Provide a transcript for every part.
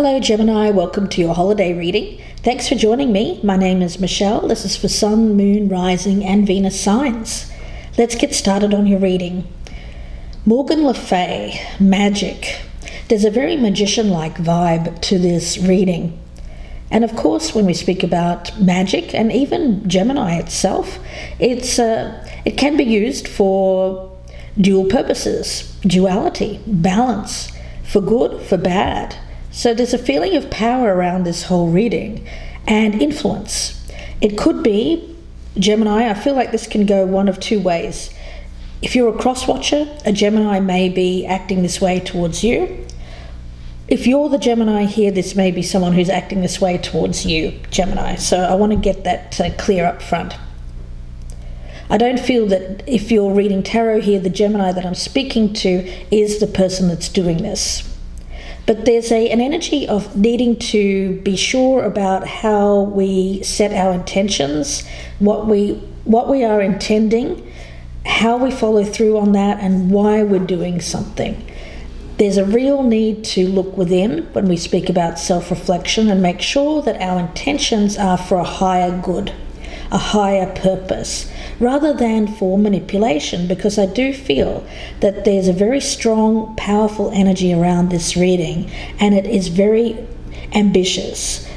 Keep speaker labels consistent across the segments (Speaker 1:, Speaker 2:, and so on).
Speaker 1: Hello Gemini, welcome to your holiday reading. Thanks for joining me. My name is Michelle. This is for Sun, Moon, Rising and Venus signs. Let's get started on your reading. Morgan Le Fay, magic. There's a very magician-like vibe to this reading. And of course, when we speak about magic and even Gemini itself, it can be used for dual purposes, duality, balance, for good, for bad. So there's a feeling of power around this whole reading and influence. It could be, Gemini, I feel like this can go one of two ways. If you're a cross-watcher, a Gemini may be acting this way towards you. If you're the Gemini here, this may be someone who's acting this way towards you, Gemini. So I want to get that clear up front. I don't feel that if you're reading tarot here, the Gemini that I'm speaking to is the person that's doing this. But there's an energy of needing to be sure about how we set our intentions, what we are intending, how we follow through on that, and why we're doing something. There's a real need to look within when we speak about self-reflection and make sure that our intentions are for a higher good, a higher purpose, rather than for manipulation, because I do feel that there's a very strong, powerful energy around this reading, and it is very ambitious.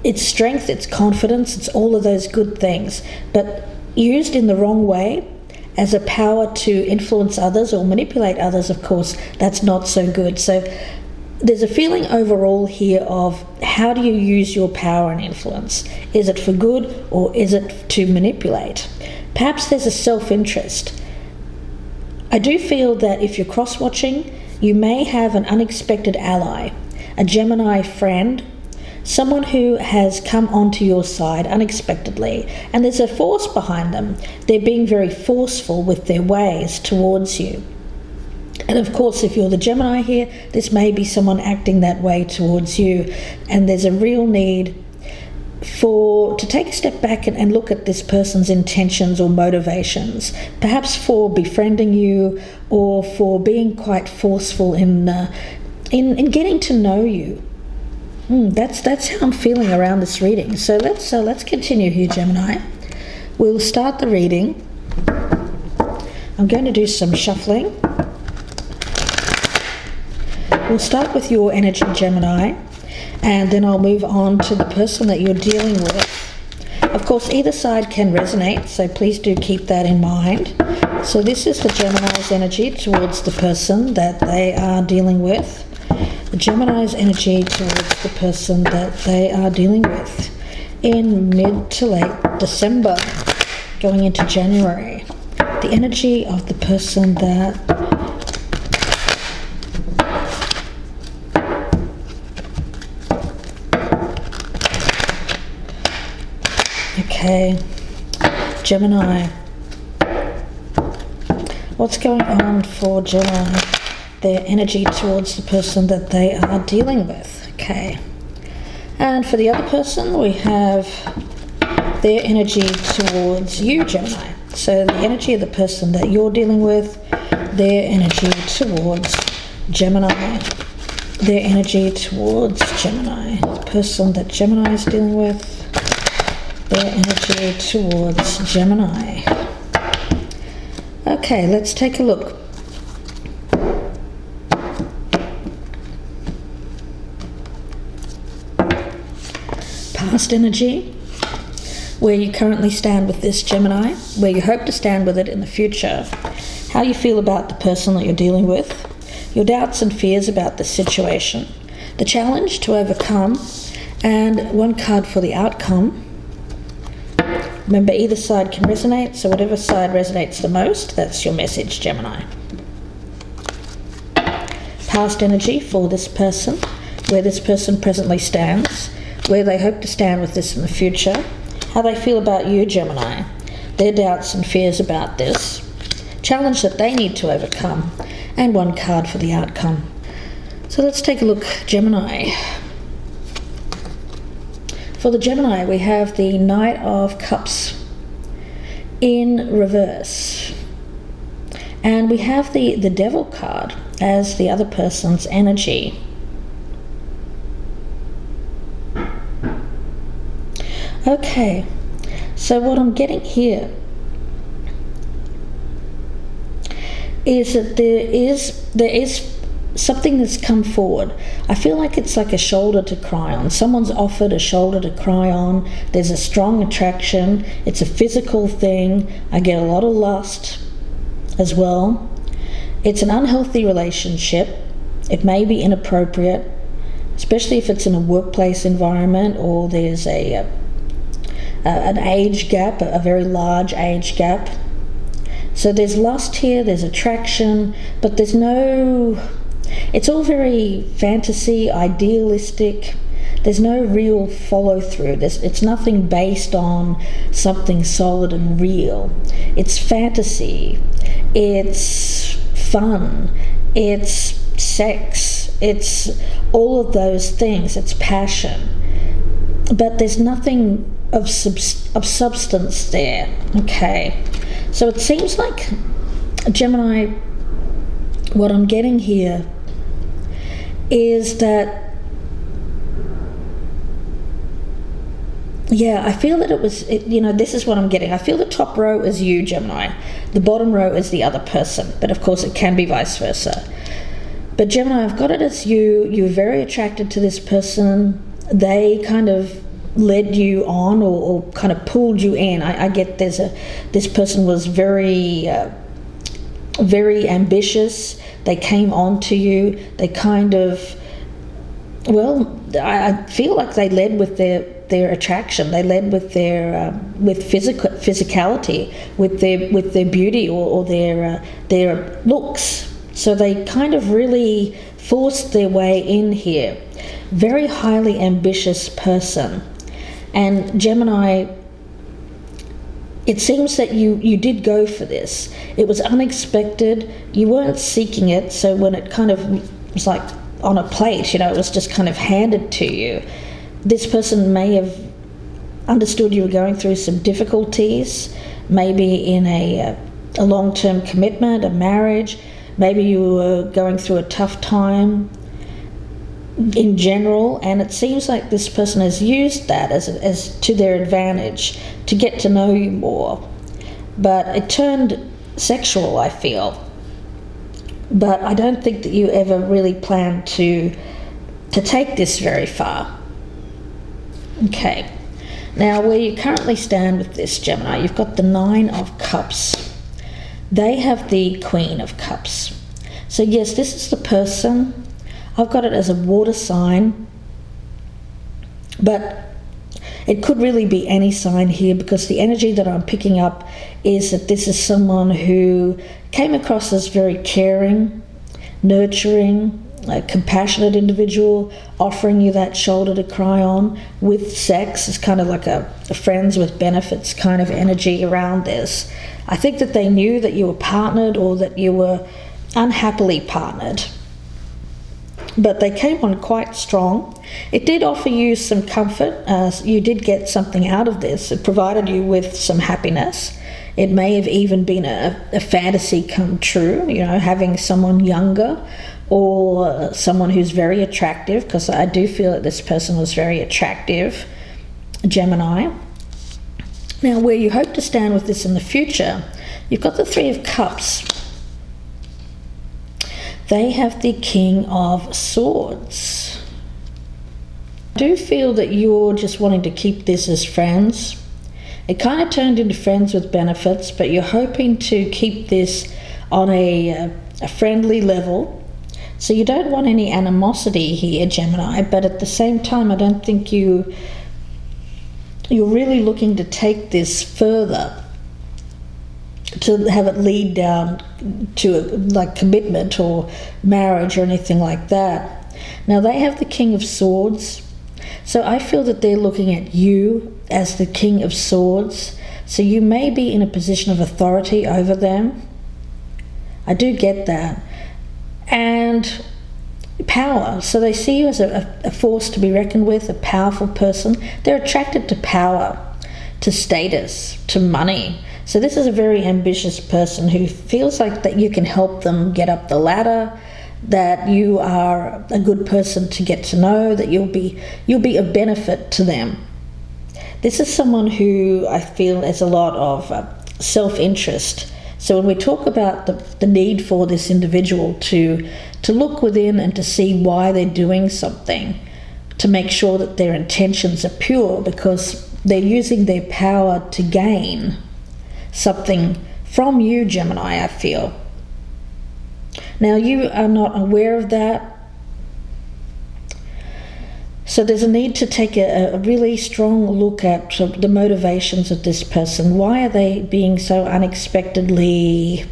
Speaker 1: It's strength, it's confidence, it's all of those good things, but used in the wrong way, as a power to influence others or manipulate others, of course, that's not so good. So there's a feeling overall here of how do you use your power and influence? Is it for good or is it to manipulate? Perhaps there's a self-interest. I do feel that if you're cross-watching, you may have an unexpected ally, a Gemini friend, someone who has come onto your side unexpectedly, and there's a force behind them. They're being very forceful with their ways towards you. And of course, if you're the Gemini here, this may be someone acting that way towards you, and there's a real need to take a step back and look at this person's intentions or motivations, perhaps for befriending you or for being quite forceful in getting to know you. That's how I'm feeling around this reading. So let's continue here, Gemini. We'll start the reading. I'm going to do some shuffling. We'll start with your energy, Gemini, and then I'll move on to the person that you're dealing with. Of course, either side can resonate, so please do keep that in mind. So this is the Gemini's energy towards the person that they are dealing with. The Gemini's energy towards the person that they are dealing with in mid to late December, going into January. The energy of the person that Okay, Gemini. What's going on for Gemini? Their energy towards the person that they are dealing with. Okay. And for the other person, we have their energy towards you, Gemini. So the energy of the person that you're dealing with, their energy towards Gemini. Their energy towards Gemini. The person that Gemini is dealing with, their energy towards Gemini. Okay, let's take a look. Past energy, where you currently stand with this Gemini, where you hope to stand with it in the future, how you feel about the person that you're dealing with, your doubts and fears about the situation, the challenge to overcome, and one card for the outcome. Remember, either side can resonate, so whatever side resonates the most, that's your message, Gemini. Past energy for this person, where this person presently stands, where they hope to stand with this in the future, how they feel about you, Gemini, their doubts and fears about this, challenge that they need to overcome, and one card for the outcome. So let's take a look, Gemini. For the Gemini, we have the Knight of Cups in reverse. And we have the Devil card as the other person's energy. Okay, so what I'm getting here is that there is something that's come forward. I feel like it's like a shoulder to cry on. Someone's offered a shoulder to cry on. There's a strong attraction. It's a physical thing. I get a lot of lust as well. It's an unhealthy relationship. It may be inappropriate, especially if it's in a workplace environment or there's an age gap, a very large age gap. So there's lust here, there's attraction, but there's no... It's all very fantasy, idealistic. There's no real follow-through. It's nothing based on something solid and real. It's fantasy. It's fun. It's sex. It's all of those things. It's passion. But there's nothing of substance there. Okay. So it seems like, Gemini, what I'm getting here is that, I feel that this is what I'm getting. I feel the top row is you, Gemini. The bottom row is the other person. But of course it can be vice versa. But Gemini, I've got it as you. You're very attracted to this person. They kind of led you on or kind of pulled you in. I get this person was very ambitious. They came on to you. They kind of, I feel like they led with their attraction. They led with their with physicality, with their beauty or their looks. So they kind of really forced their way in here. Very highly ambitious person. And Gemini, it seems that you did go for this. It was unexpected. You weren't seeking it. So when it kind of was like on a plate, it was just kind of handed to you. This person may have understood you were going through some difficulties, maybe in a long-term commitment, a marriage. Maybe you were going through a tough time in general, and it seems like this person has used that as to their advantage to get to know you more. But it turned sexual, I feel. But I don't think that you ever really planned to take this very far. Okay. Now, where you currently stand with this, Gemini, you've got the 9 of Cups. They have the Queen of Cups. So yes, this is the person. I've got it as a water sign, but it could really be any sign here, because the energy that I'm picking up is that this is someone who came across as very caring, nurturing, a compassionate individual, offering you that shoulder to cry on with sex. It's kind of like a friends with benefits kind of energy around this. I think that they knew that you were partnered or that you were unhappily partnered. But they came on quite strong. It did offer you some comfort. You did get something out of this. It provided you with some happiness. It may have even been a fantasy come true, having someone younger or someone who's very attractive, because I do feel that this person was very attractive, Gemini. Now, where you hope to stand with this in the future, you've got the 3 of Cups. They have the King of Swords. I do feel that you're just wanting to keep this as friends. It kind of turned into friends with benefits, but you're hoping to keep this on a friendly level. So you don't want any animosity here, Gemini, but at the same time, I don't think you're really looking to take this further, to have it lead down to like commitment or marriage or anything like that. Now, they have the King of Swords, so I feel that they're looking at you as the King of Swords. So you may be in a position of authority over them. I do get that. And power. So they see you as a force to be reckoned with, a powerful person. They're attracted to power, to status, to money. So this is a very ambitious person who feels like that you can help them get up the ladder, that you are a good person to get to know, that you'll be of benefit to them. This is someone who I feel has a lot of self-interest. So when we talk about the need for this individual to look within and to see why they're doing something, to make sure that their intentions are pure, because they're using their power to gain something from you, Gemini, I feel. Now, you are not aware of that. So there's a need to take a really strong look at the motivations of this person. Why are they being so unexpectedly,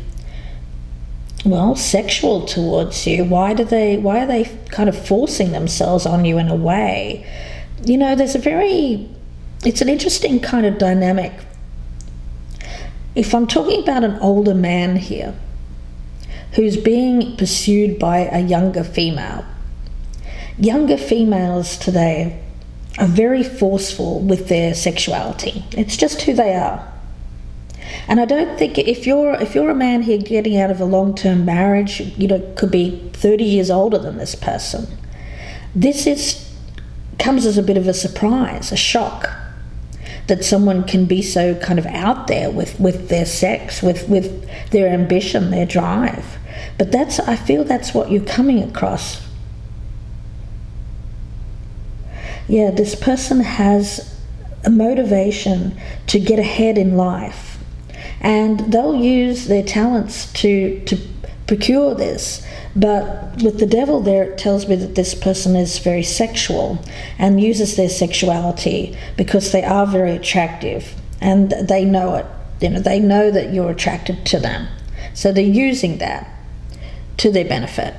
Speaker 1: sexual towards you? Why are they kind of forcing themselves on you in a way? It's an interesting kind of dynamic. If I'm talking about an older man here who's being pursued by a younger female, younger females today are very forceful with their sexuality. It's just who they are. And I don't think if you're a man here getting out of a long-term marriage, could be 30 years older than this person, comes as a bit of a surprise, a shock, that someone can be so kind of out there with their sex, with their ambition, their drive. But I feel that's what you're coming across. Yeah, this person has a motivation to get ahead in life, and they'll use their talents to procure this. But with the devil there, it tells me that this person is very sexual and uses their sexuality because they are very attractive, and they know it. They know that you're attracted to them, so they're using that to their benefit.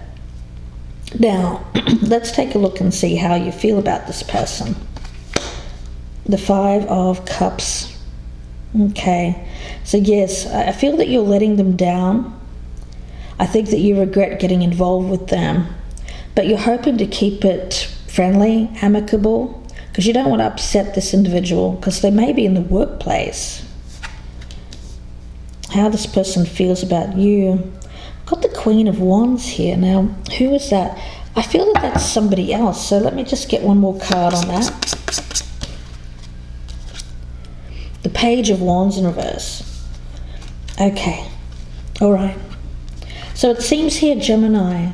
Speaker 1: Now, let's take a look and see how you feel about this person. The 5 of Cups. Okay, so yes, I feel that you're letting them down. I think that you regret getting involved with them, but you're hoping to keep it friendly, amicable, because you don't want to upset this individual, because they may be in the workplace. How this person feels about you. Got the Queen of Wands here. Now, who is that? I feel that that's somebody else, so let me just get one more card on that. The Page of Wands in reverse. Okay, all right. So it seems here, Gemini,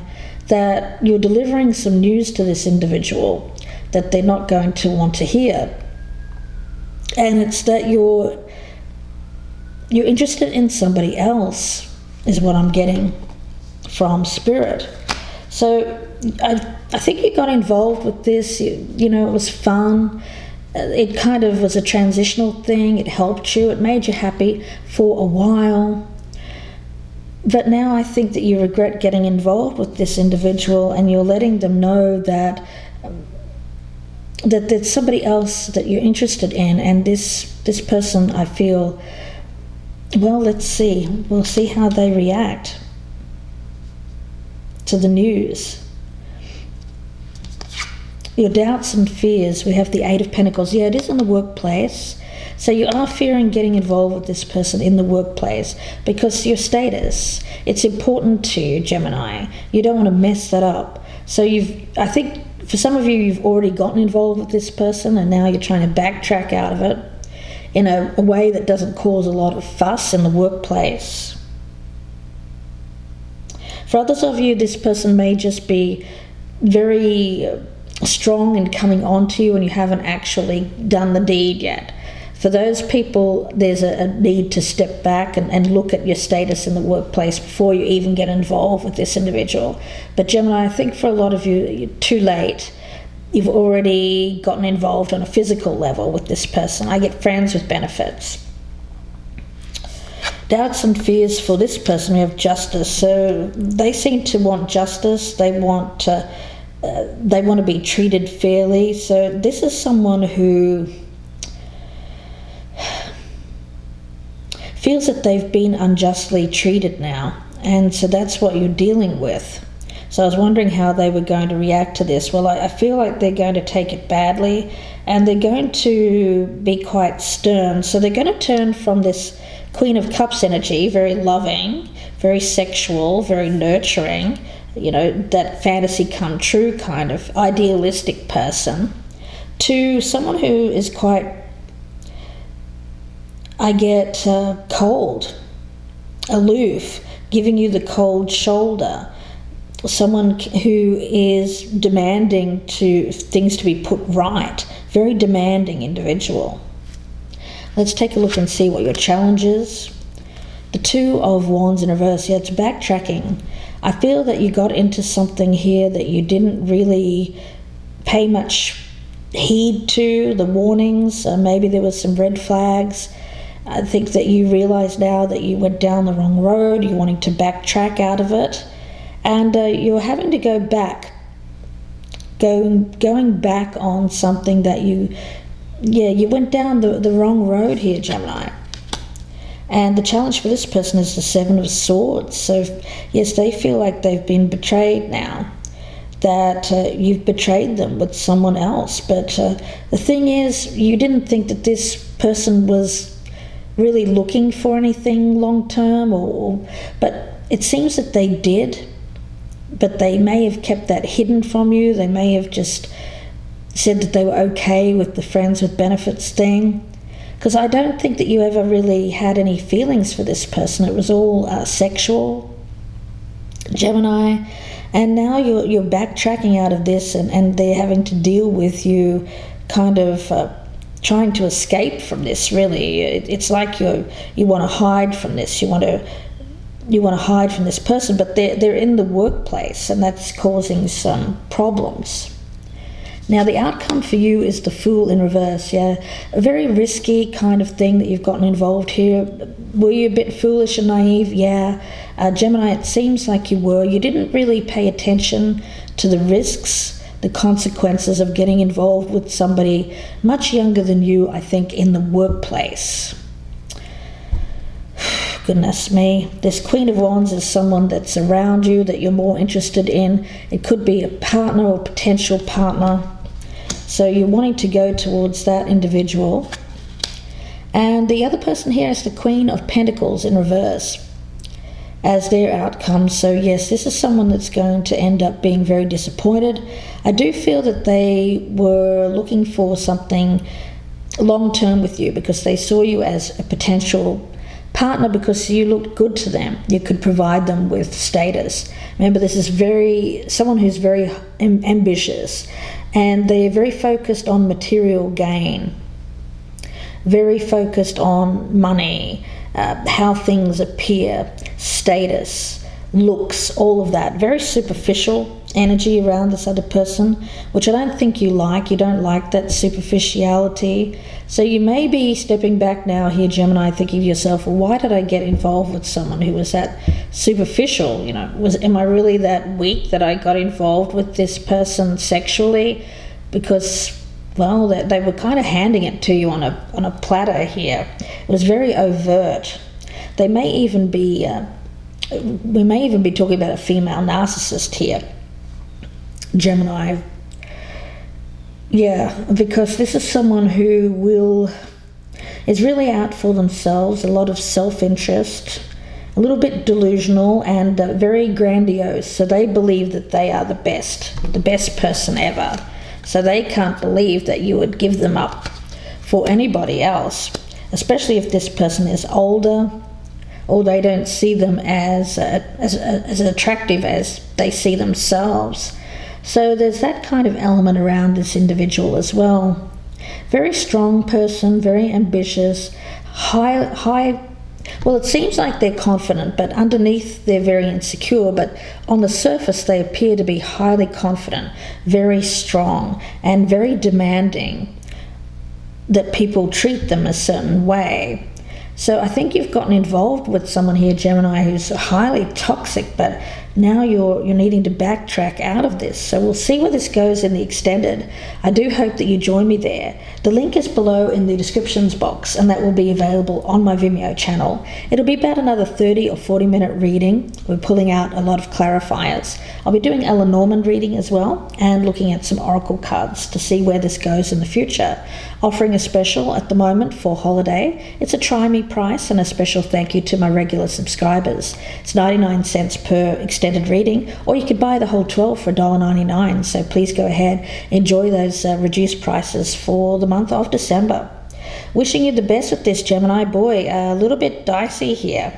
Speaker 1: that you're delivering some news to this individual that they're not going to want to hear. And it's that you're interested in somebody else, is what I'm getting from Spirit. So I think you got involved with this, it was fun. It kind of was a transitional thing. It helped you. It made you happy for a while. But now I think that you regret getting involved with this individual, and you're letting them know that there's somebody else that you're interested in, and this person, I feel, let's see. We'll see how they react to the news. Your doubts and fears, we have the 8 of Pentacles. Yeah, it is in the workplace. So you are fearing getting involved with this person in the workplace because your status, it's important to you, Gemini. You don't want to mess that up. So I think for some of you, you've already gotten involved with this person, and now you're trying to backtrack out of it in a way that doesn't cause a lot of fuss in the workplace. For others of you, this person may just be very strong in coming on to you, and you haven't actually done the deed yet. For those people, there's a need to step back and look at your status in the workplace before you even get involved with this individual. But Gemini, I think for a lot of you, you're too late. You've already gotten involved on a physical level with this person. I get friends with benefits. Doubts and fears for this person, we have justice. So they seem to want justice. They want to be treated fairly. So this is someone who feels that they've been unjustly treated now, and so that's what you're dealing with. So I was wondering how they were going to react to this. Well, I feel like they're going to take it badly, and they're going to be quite stern. So they're going to turn from this Queen of Cups energy, very loving, very sexual, very nurturing, that fantasy come true kind of idealistic person, to someone who is quite I get cold, aloof, giving you the cold shoulder. Someone who is demanding things to be put right. Very demanding individual. Let's take a look and see what your challenge is. The Two of Wands in reverse. Yeah, it's backtracking. I feel that you got into something here that you didn't really pay much heed to, the warnings. Maybe there was some red flags. I think that you realize now that you went down the wrong road. You're wanting to backtrack out of it. And you're having to go back. Going back on something that you went down the wrong road here, Gemini. And the challenge for this person is the Seven of Swords. So, yes, they feel like they've been betrayed now, that you've betrayed them with someone else. But the thing is, you didn't think that this person was really looking for anything long-term, but it seems that they did. But they may have kept that hidden from you. They may have just said that they were okay with the friends with benefits thing. Because I don't think that you ever really had any feelings for this person. It was all sexual, Gemini. And now you're backtracking out of this, and they're having to deal with you kind of trying to escape from this, really. It's like you want to hide from this. You want to hide from this person, but they're in the workplace, and that's causing some problems. Now, the outcome for you is the Fool in reverse, yeah. A very risky kind of thing that you've gotten involved here. Were you a bit foolish and naive? Yeah. Gemini, it seems like you were. You didn't really pay attention to the risks, the consequences of getting involved with somebody much younger than you, I think, in the workplace. Goodness me. This Queen of Wands is someone that's around you that you're more interested in. It could be a partner or potential partner. So you're wanting to go towards that individual. And the other person here is the Queen of Pentacles in reverse as their outcome. So yes, this is someone that's going to end up being very disappointed. I do feel that they were looking for something long-term with you because they saw you as a potential partner because you looked good to them. You could provide them with status. Remember, this is someone who's very ambitious, and they're very focused on material gain, very focused on money, how things appear, status, looks, all of that. Very superficial energy around this other person, which I don't think you like. You don't like that superficiality. So you may be stepping back now here, Gemini, thinking to yourself, well, why did I get involved with someone who was that superficial? Am I really that weak that I got involved with this person sexually? Because, well, they were kind of handing it to you on a platter here. It was very overt. We may even be talking about a female narcissist here, Gemini. Yeah, because this is someone who is really out for themselves, a lot of self-interest, a little bit delusional, and very grandiose. So they believe that they are the best person ever. So they can't believe that you would give them up for anybody else, especially if this person is older, or they don't see them as attractive as they see themselves. So there's that kind of element around this individual as well. Very strong person, very ambitious, high. Well, it seems like they're confident, but underneath they're very insecure. But on the surface, they appear to be highly confident, very strong, and very demanding that people treat them a certain way. So I think you've gotten involved with someone here, Gemini, who's highly toxic, but now you're needing to backtrack out of this. So we'll see where this goes in the extended. I do hope that you join me there. The link is below in the descriptions box, and that will be available on my Vimeo channel. It'll be about another 30 or 40 minute reading. We're pulling out a lot of clarifiers. I'll be doing Elle Norman reading as well, and looking at some oracle cards to see where this goes in the future. Offering a special at the moment for holiday. It's a try me price, and a special thank you to my regular subscribers. It's 99 cents per extended reading, or you could buy the whole 12 for $1.99. So please go ahead, enjoy those reduced prices for the month of December. Wishing you the best with this, Gemini. Boy, a little bit dicey here.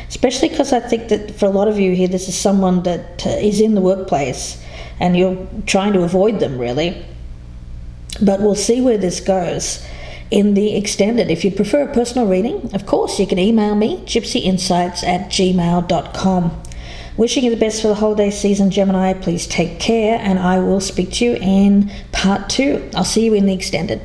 Speaker 1: Especially because I think that for a lot of you here, this is someone that is in the workplace and you're trying to avoid them, really. But we'll see where this goes in the extended. If you'd prefer a personal reading, of course, you can email me, gypsyinsights@gmail.com. Wishing you the best for the holiday season, Gemini. Please take care, and I will speak to you in part 2. I'll see you in the extended.